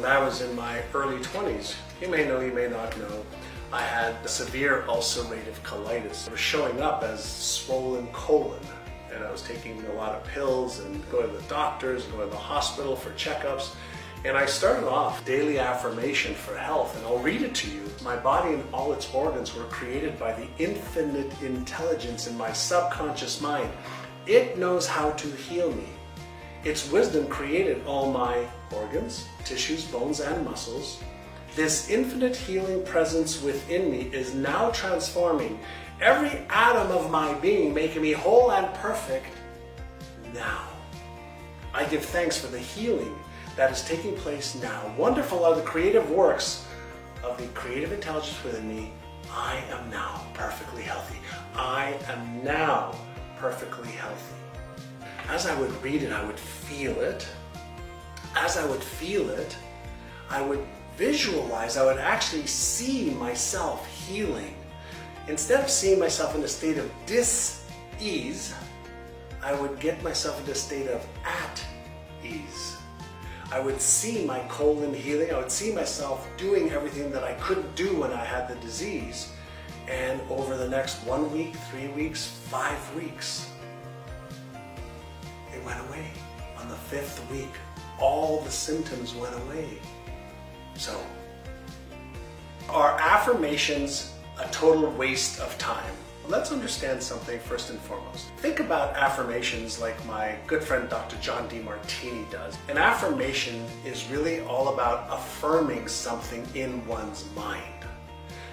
When I was in my early 20s, you may know, you may not know, I had severe ulcerative colitis. It was showing up as swollen colon, and I was taking a lot of pills and going to the doctors and going to the hospital for checkups. And I started off daily affirmation for health, and I'll read it to you. My body and all its organs were created by the infinite intelligence in my subconscious mind. It knows how to heal me. Its wisdom created all my organs, tissues, bones, and muscles. This infinite healing presence within me is now transforming every atom of my being, making me whole and perfect now. I give thanks for the healing that is taking place now. Wonderful are the creative works of the creative intelligence within me. I am now perfectly healthy. I am now perfectly healthy. As I would read it, I would feel it. As I would feel it, I would visualize, I would actually see myself healing. Instead of seeing myself in a state of dis-ease, I would get myself into a state of at ease. I would see my colon healing. I would see myself doing everything that I couldn't do when I had the disease. And over the next 1 week, 3 weeks, 5 weeks, it went away. On the 5th week, all the symptoms went away. So, are affirmations a total waste of time? Let's understand something first and foremost. Think about affirmations like my good friend Dr. John Demartini does. An affirmation is really all about affirming something in one's mind.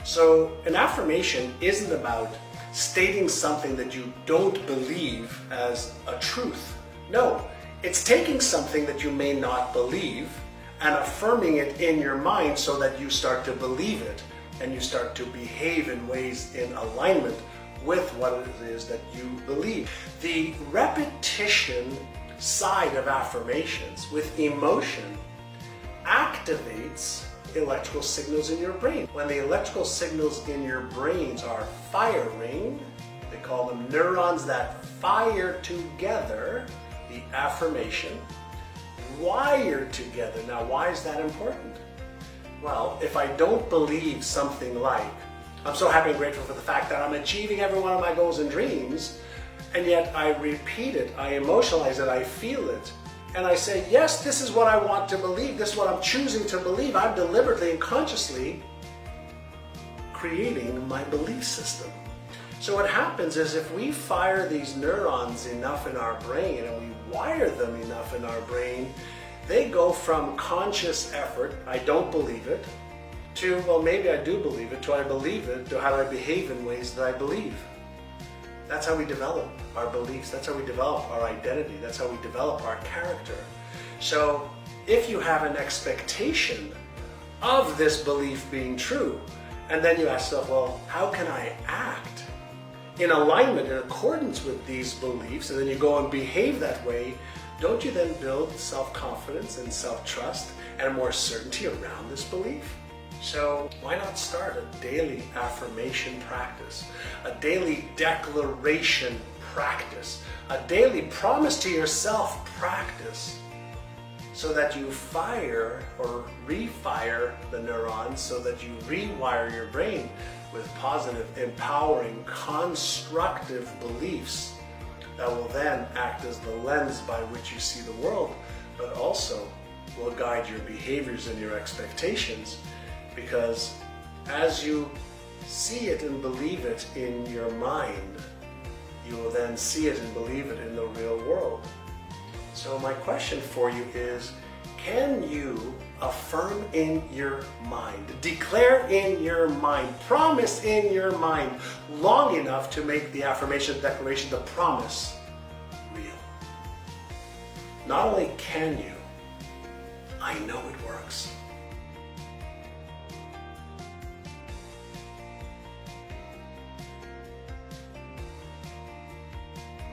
So an affirmation isn't about stating something that you don't believe as a truth. No, it's taking something that you may not believe and affirming it in your mind so that you start to believe it and you start to behave in ways in alignment with what it is that you believe. The repetition side of affirmations with emotion activates electrical signals in your brain. When the electrical signals in your brains are firing, they call them neurons that fire together, the affirmation, wired together. Now, why is that important? Well, if I don't believe something like, I'm so happy and grateful for the fact that I'm achieving every one of my goals and dreams, and yet I repeat it, I emotionalize it, I feel it, and I say, yes, this is what I want to believe, this is what I'm choosing to believe, I'm deliberately and consciously creating my belief system. So what happens is if we fire these neurons enough in our brain and we wire them enough in our brain, they go from conscious effort, I don't believe it, to, well, maybe I do believe it, to I believe it, to how do I behave in ways that I believe. That's how we develop our beliefs. That's how we develop our identity. That's how we develop our character. So if you have an expectation of this belief being true, and then you ask yourself, well, how can I act in alignment, in accordance with these beliefs, and then you go and behave that way, don't you then build self-confidence and self-trust and more certainty around this belief? So why not start a daily affirmation practice, a daily declaration practice, a daily promise to yourself practice, so that you fire or refire the neurons, so that you rewire your brain with positive, empowering, constructive beliefs that will then act as the lens by which you see the world, but also will guide your behaviors and your expectations. Because as you see it and believe it in your mind, you will then see it and believe it in the real world. So my question for you is, can you affirm in your mind, declare in your mind, promise in your mind long enough to make the affirmation, declaration, the promise real? Not only can you, I know it works.